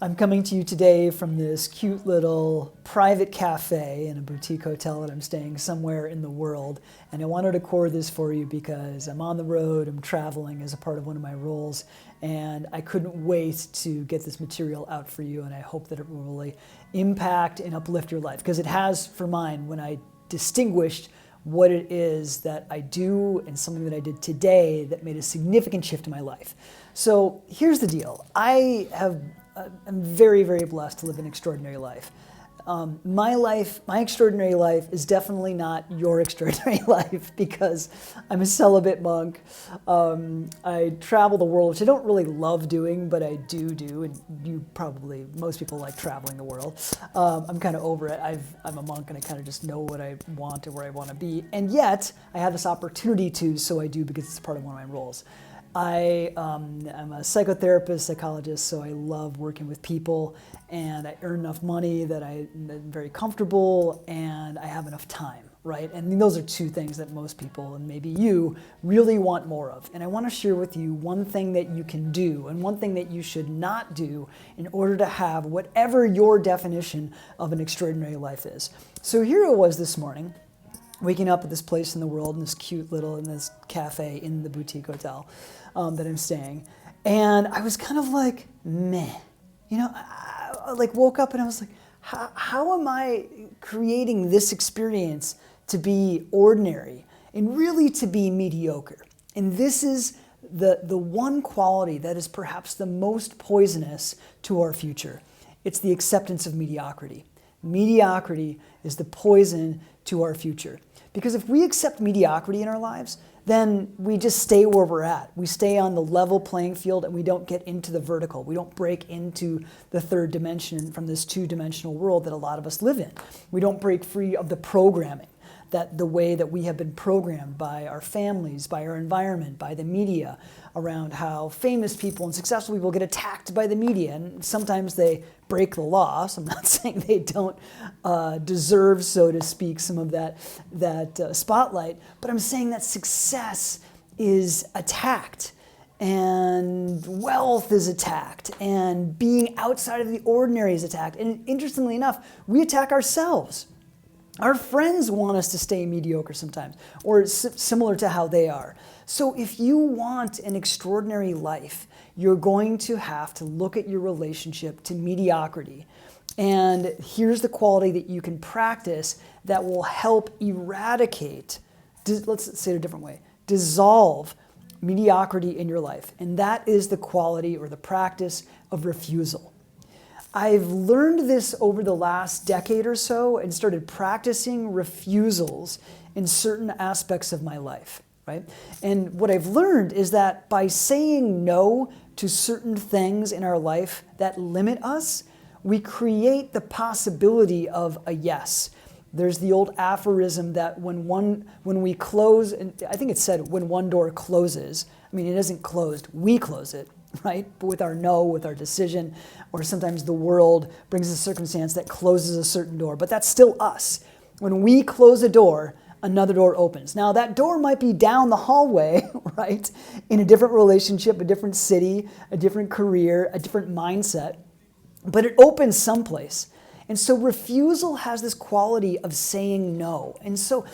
I'm coming to you today from this cute little private cafe in a boutique hotel that I'm staying somewhere in the world. And I wanted to record this for you because I'm on the road, I'm traveling as a part of one of my roles, and I couldn't wait to get this material out for you, and I hope that it will really impact and uplift your life, because it has for mine when I distinguished what it is that I do and something that I did today that made a significant shift in my life. So here's the deal. I'm very, very blessed to live an extraordinary life. My extraordinary life is definitely not your extraordinary life because I'm a celibate monk. I travel the world, which I don't really love doing, but I do, and most people like traveling the world. I'm kind of over it. I'm a monk and I kind of just know what I want and where I want to be, and yet I have this opportunity to, so I do because it's part of one of my roles. I'm a psychotherapist, psychologist, so I love working with people, and I earn enough money that I'm very comfortable, and I have enough time, right? And those are two things that most people, and maybe you, really want more of. And I want to share with you one thing that you can do and one thing that you should not do in order to have whatever your definition of an extraordinary life is. So here it was this morning, waking up at this place in the world, in this cafe in the boutique hotel that I'm staying. And I was kind of like, meh. I woke up and I was like, how am I creating this experience to be ordinary and really to be mediocre? And this is the one quality that is perhaps the most poisonous to our future. It's the acceptance of mediocrity. Mediocrity is the poison to our future. Because if we accept mediocrity in our lives, then we just stay where we're at. We stay on the level playing field and we don't get into the vertical. We don't break into the third dimension from this two-dimensional world that a lot of us live in. We don't break free of the programming, that the way that we have been programmed by our families, by our environment, by the media, around how famous people and successful people get attacked by the media. And sometimes they break the law. So I'm not saying they don't deserve, so to speak, some of that spotlight, but I'm saying that success is attacked, and wealth is attacked, and being outside of the ordinary is attacked. And interestingly enough, we attack ourselves. Our friends want us to stay mediocre sometimes, or similar to how they are. So if you want an extraordinary life, you're going to have to look at your relationship to mediocrity. And here's the quality that you can practice that will help eradicate, let's say it a different way, dissolve mediocrity in your life. And that is the quality or the practice of refusal. I've learned this over the last decade or so and started practicing refusals in certain aspects of my life, right? And what I've learned is that by saying no to certain things in our life that limit us, we create the possibility of a yes. There's the old aphorism that when we close, and I think it said when one door closes, I mean, it isn't closed, we close it, right? But with our no, with our decision, or sometimes the world brings a circumstance that closes a certain door, but that's still us. When we close a door, another door opens. Now that door might be down the hallway, right? In a different relationship, a different city, a different career, a different mindset, but it opens someplace. And so refusal has this quality of saying no. And so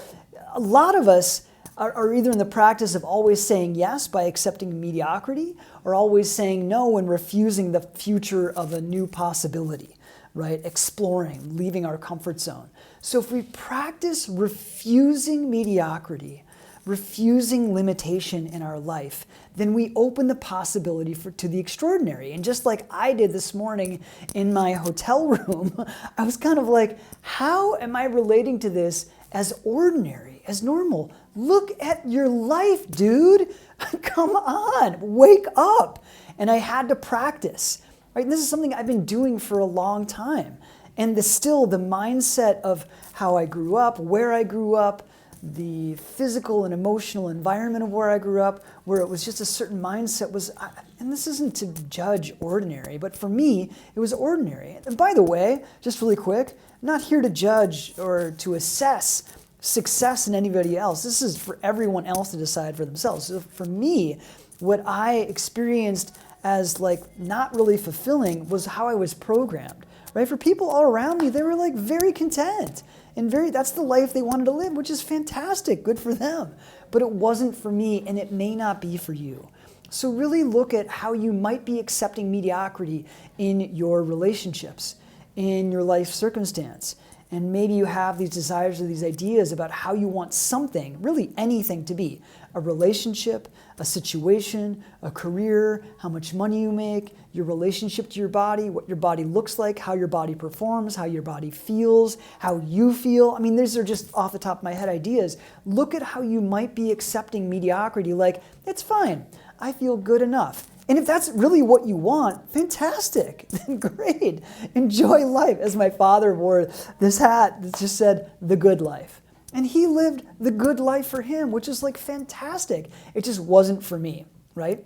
a lot of us are either in the practice of always saying yes by accepting mediocrity, or always saying no and refusing the future of a new possibility, right? Exploring, leaving our comfort zone. So if we practice refusing mediocrity, refusing limitation in our life, then we open the possibility to the extraordinary. And just like I did this morning in my hotel room, I was kind of like, how am I relating to this as ordinary, as normal? Look at your life, dude. Come on, wake up. And I had to practice, right? And this is something I've been doing for a long time. And the mindset of how I grew up, where I grew up, the physical and emotional environment of where I grew up, where it was just a certain mindset was, and this isn't to judge ordinary, but for me, it was ordinary. And by the way, just really quick, I'm not here to judge or to assess success in anybody else. This is for everyone else to decide for themselves. So for me, what I experienced as like not really fulfilling was how I was programmed, right? For people all around me, they were like very content and that's the life they wanted to live, which is fantastic, good for them. But it wasn't for me, and it may not be for you. So really look at how you might be accepting mediocrity in your relationships, in your life circumstance. And maybe you have these desires or these ideas about how you want something, really anything to be. A relationship, a situation, a career, how much money you make, your relationship to your body, what your body looks like, how your body performs, how your body feels, how you feel. I mean, these are just off the top of my head ideas. Look at how you might be accepting mediocrity like, it's fine, I feel good enough. And if that's really what you want, fantastic, then great. Enjoy life. As my father wore this hat that just said, the good life. And he lived the good life for him, which is like fantastic. It just wasn't for me, right?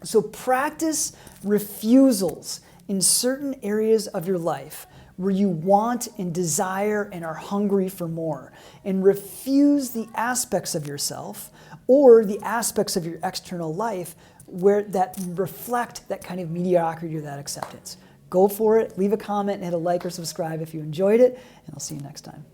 So practice refusals in certain areas of your life where you want and desire and are hungry for more. And refuse the aspects of yourself or the aspects of your external life where that reflect that kind of mediocrity or that acceptance. Go for it, leave a comment, and hit a like or subscribe if you enjoyed it, and I'll see you next time.